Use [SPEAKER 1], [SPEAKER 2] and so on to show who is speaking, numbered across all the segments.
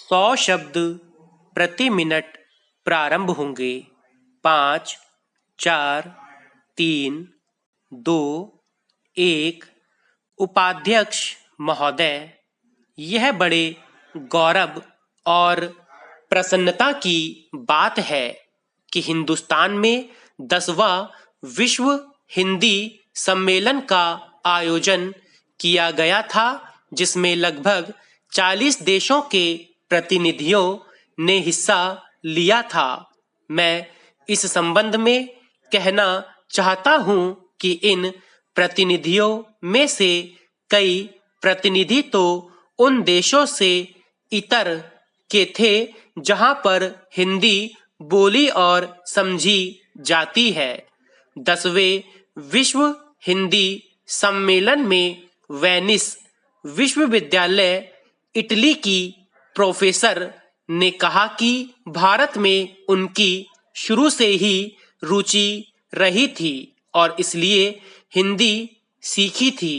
[SPEAKER 1] 100 शब्द प्रति मिनट प्रारंभ होंगे। 5, 4, 3, 2, 1। उपाध्यक्ष महोदय, यह बड़े गौरव और प्रसन्नता की बात है कि हिंदुस्तान में 10वां विश्व हिंदी सम्मेलन का आयोजन किया गया था, जिसमें लगभग 40 देशों के प्रतिनिधियों ने हिस्सा लिया था। मैं इस संबंध में कहना चाहता हूं कि इन प्रतिनिधियों में से कई प्रतिनिधि तो उन देशों से इतर के थे जहां पर हिंदी बोली और समझी जाती है। 10वें विश्व हिंदी सम्मेलन में वेनिस विश्वविद्यालय इटली की प्रोफेसर ने कहा कि भारत में उनकी शुरू से ही रुचि रही थी और इसलिए हिंदी सीखी थी।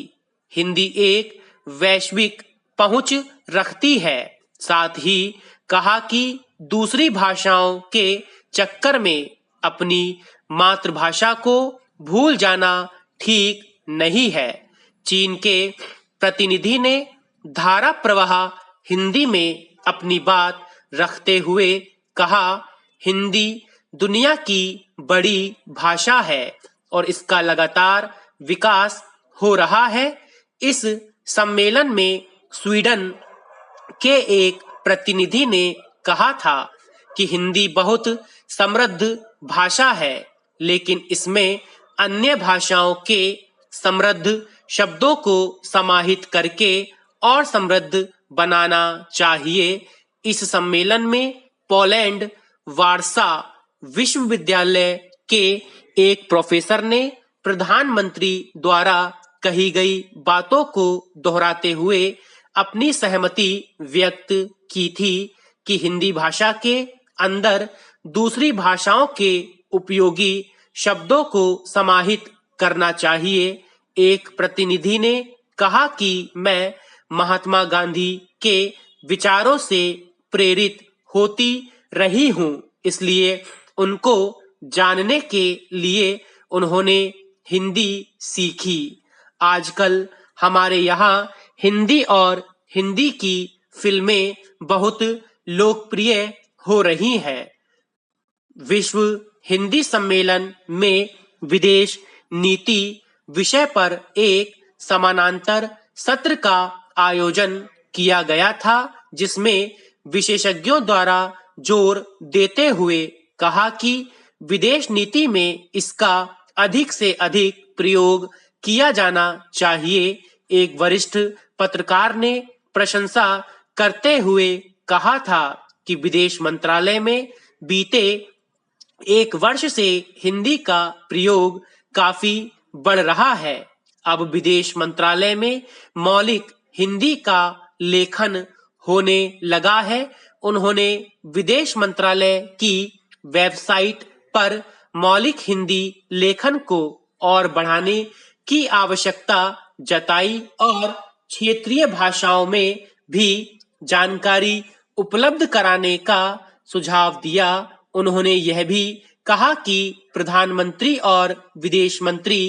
[SPEAKER 1] हिंदी एक वैश्विक पहुंच रखती है। साथ ही कहा कि दूसरी भाषाओं के चक्कर में अपनी मातृभाषा को भूल जाना ठीक नहीं है। चीन के प्रतिनिधि ने धारा प्रवाह हिंदी में अपनी बात रखते हुए कहा, हिंदी दुनिया की बड़ी भाषा है और इसका लगातार विकास हो रहा है। इस सम्मेलन में स्वीडन के एक प्रतिनिधि ने कहा था कि हिंदी बहुत समृद्ध भाषा है, लेकिन इसमें अन्य भाषाओं के समृद्ध शब्दों को समाहित करके और समृद्ध बनाना चाहिए। इस सम्मेलन में पोलैंड वारसा विश्वविद्यालय के एक प्रोफेसर ने प्रधानमंत्री द्वारा कही गई बातों को दोहराते हुए अपनी सहमति व्यक्त की थी कि हिंदी भाषा के अंदर दूसरी भाषाओं के उपयोगी शब्दों को समाहित करना चाहिए। एक प्रतिनिधि ने कहा कि मैं महात्मा गांधी के विचारों से प्रेरित होती रही हूं, इसलिए उनको जानने के लिए उन्होंने हिंदी सीखी। आजकल हमारे यहाँ हिंदी और हिंदी की फिल्में बहुत लोकप्रिय हो रही हैं। विश्व हिंदी सम्मेलन में विदेश नीति विषय पर एक समानांतर सत्र का आयोजन किया गया था, जिसमें विशेषज्ञों द्वारा जोर देते हुए कहा कि विदेश नीति में इसका अधिक से अधिक प्रयोग किया जाना चाहिए। एक वरिष्ठ पत्रकार ने प्रशंसा करते हुए कहा था कि विदेश मंत्रालय में बीते 1 वर्ष से हिंदी का प्रयोग काफी बढ़ रहा है। अब विदेश मंत्रालय में मौलिक हिंदी का लेखन होने लगा है। उन्होंने विदेश मंत्रालय की वेबसाइट पर मौलिक हिंदी लेखन को और बढ़ाने की आवश्यकता जताई और क्षेत्रीय भाषाओं में भी जानकारी उपलब्ध कराने का सुझाव दिया। उन्होंने यह भी कहा कि प्रधानमंत्री और विदेश मंत्री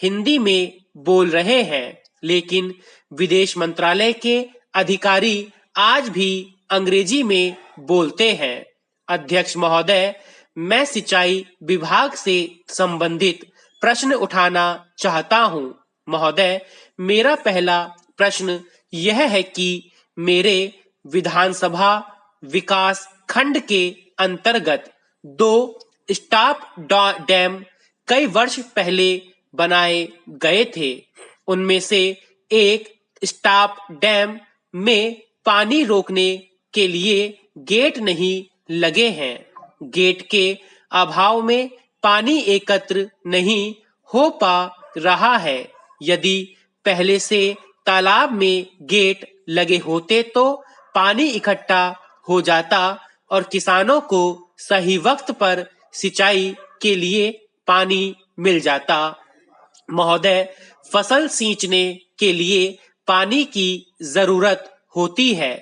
[SPEAKER 1] हिंदी में बोल रहे हैं, लेकिन विदेश मंत्रालय के अधिकारी आज भी अंग्रेजी में बोलते हैं। अध्यक्ष महोदय, मैं सिंचाई विभाग से संबंधित प्रश्न उठाना चाहता हूं। महोदय, मेरा पहला प्रश्न यह है कि मेरे विधानसभा विकास खंड के अंतर्गत 2 स्टॉप डैम कई वर्ष पहले बनाए गए थे। उनमें से एक स्टॉप डैम में पानी रोकने के लिए गेट नहीं लगे हैं। गेट के अभाव में पानी एकत्र नहीं हो पा रहा है। यदि पहले से तालाब में गेट लगे होते तो पानी इकट्ठा हो जाता और किसानों को सही वक्त पर सिंचाई के लिए पानी मिल जाता। महोदय, फसल सींचने के लिए पानी की जरूरत होती है।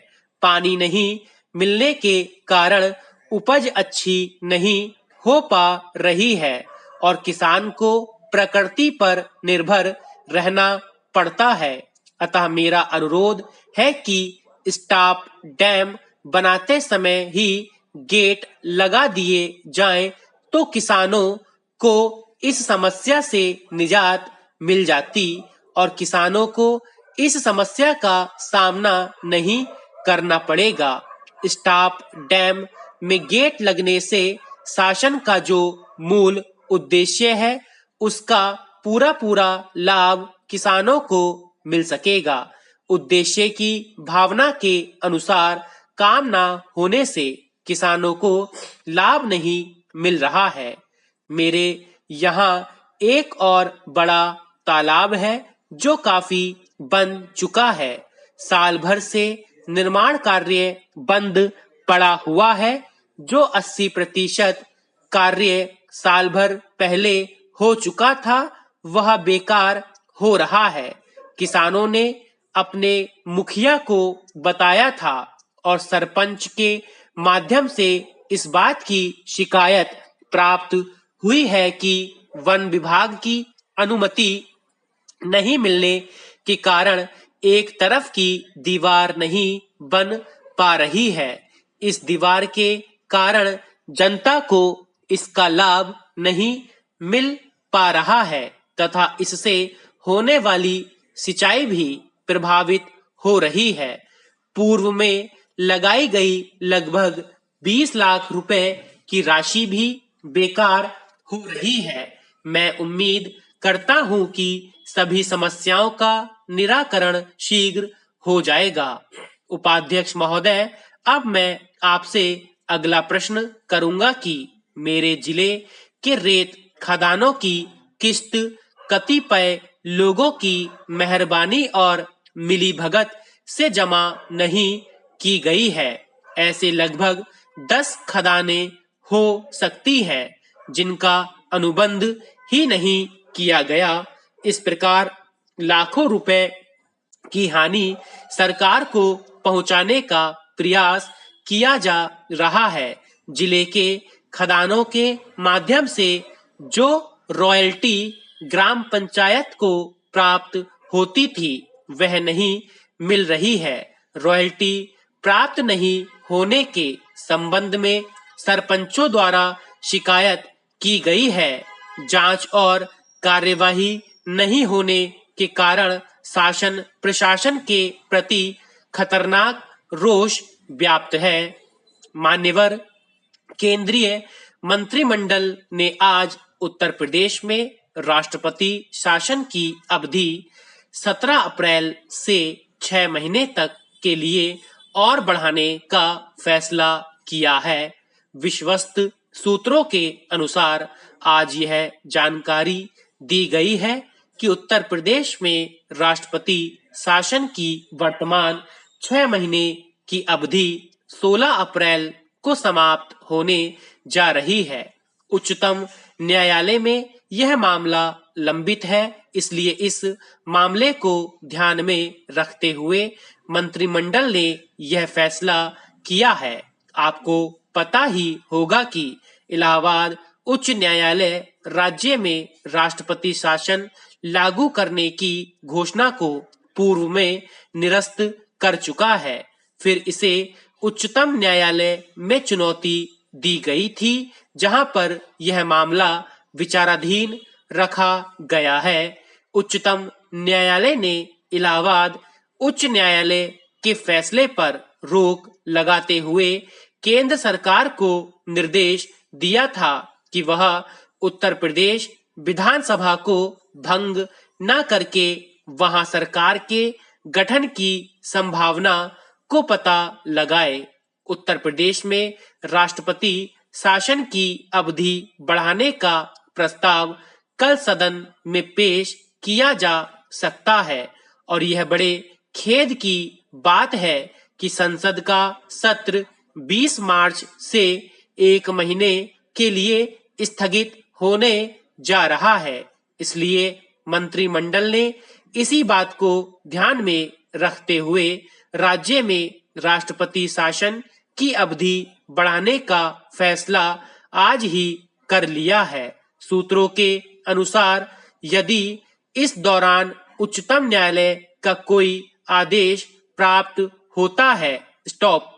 [SPEAKER 1] पानी नहीं मिलने के कारण उपज अच्छी नहीं हो पा रही है और किसान को प्रकृति पर निर्भर रहना पड़ता है। अतः मेरा अनुरोध है कि स्टॉप डैम बनाते समय ही गेट लगा दिए जाएं तो किसानों को इस समस्या से निजात मिल जाती और किसानों को इस समस्या का सामना नहीं करना पड़ेगा। स्टॉप डैम में गेट लगने से शासन का जो मूल उद्देश्य है उसका पूरा पूरा लाभ किसानों को मिल सकेगा। उद्देश्य की भावना के अनुसार काम न होने से किसानों को लाभ नहीं मिल रहा है। मेरे यहाँ एक और बड़ा तालाब है जो काफी बन चुका है। साल भर से निर्माण कार्य बंद पड़ा हुआ है। जो 80% कार्य साल भर पहले हो चुका था वह बेकार हो रहा है। किसानों ने अपने मुखिया को बताया था और सरपंच के माध्यम से इस बात की शिकायत प्राप्त हुई है कि वन विभाग की अनुमति नहीं मिलने के कारण एक तरफ की दीवार नहीं बन पा रही है। इस दीवार के कारण जनता को इसका लाभ नहीं मिल पा रहा है तथा इससे होने वाली सिंचाई भी प्रभावित हो रही है। पूर्व में लगाई गई लगभग 20 लाख रुपए की राशि भी बेकार हो रही है। मैं उम्मीद करता हूं कि सभी समस्याओं का निराकरण शीघ्र हो जाएगा। उपाध्यक्ष महोदय, अब मैं आपसे अगला प्रश्न करूंगा कि मेरे जिले के रेत खदानों की किस्त कतिपय लोगों की मेहरबानी और मिलीभगत से जमा नहीं की गई है। ऐसे लगभग 10 खदानें हो सकती हैं जिनका अनुबंध ही नहीं किया गया। इस प्रकार लाखों रुपए की हानि सरकार को पहुंचाने का प्रयास किया जा रहा है। जिले के खदानों के माध्यम से जो रॉयल्टी ग्राम पंचायत को प्राप्त होती थी वह नहीं मिल रही है। रॉयल्टी प्राप्त नहीं होने के संबंध में सरपंचों द्वारा शिकायत की गई है। जांच और कार्यवाही नहीं होने के कारण शासन प्रशासन के प्रति खतरनाक रोष व्याप्त है। मान्यवर केंद्रीय मंत्रिमंडल ने आज उत्तर प्रदेश में राष्ट्रपति शासन की अवधि 17 अप्रैल से 6 महीने तक के लिए और बढ़ाने का फैसला किया है। विश्वस्त सूत्रों के अनुसार आज यह जानकारी दी गई है कि उत्तर प्रदेश में राष्ट्रपति शासन की वर्तमान 6 महीने की अवधि 16 अप्रैल को समाप्त होने जा रही है। उच्चतम न्यायालय में यह मामला लंबित है, इसलिए इस मामले को ध्यान में रखते हुए मंत्रिमंडल ने यह फैसला किया है। आपको पता ही होगा कि इलाहाबाद उच्च न्यायालय राज्य में राष्ट्रपति शासन लागू करने की घोषणा को पूर्व में निरस्त कर चुका है। फिर इसे उच्चतम न्यायालय में चुनौती दी गई थी, जहां पर यह मामला विचाराधीन रखा गया है। उच्चतम न्यायालय ने इलाहाबाद उच्च न्यायालय के फैसले पर रोक लगाते हुए केंद्र सरकार को निर्देश दिया था कि वह उत्तर प्रदेश विधानसभा को भंग न करके वहां सरकार के गठन की संभावना को पता लगाए। उत्तर प्रदेश में राष्ट्रपति शासन की अवधि बढ़ाने का प्रस्ताव कल सदन में पेश किया जा सकता है और यह बड़े खेद की बात है कि संसद का सत्र 20 मार्च से 1 महीने के लिए स्थगित होने जा रहा है। इसलिए मंत्रिमंडल ने इसी बात को ध्यान में रखते हुए राज्य में राष्ट्रपति शासन की अवधि बढ़ाने का फैसला आज ही कर लिया है। सूत्रों के अनुसार यदि इस दौरान उच्चतम न्यायालय का कोई आदेश प्राप्त होता है। स्टॉप।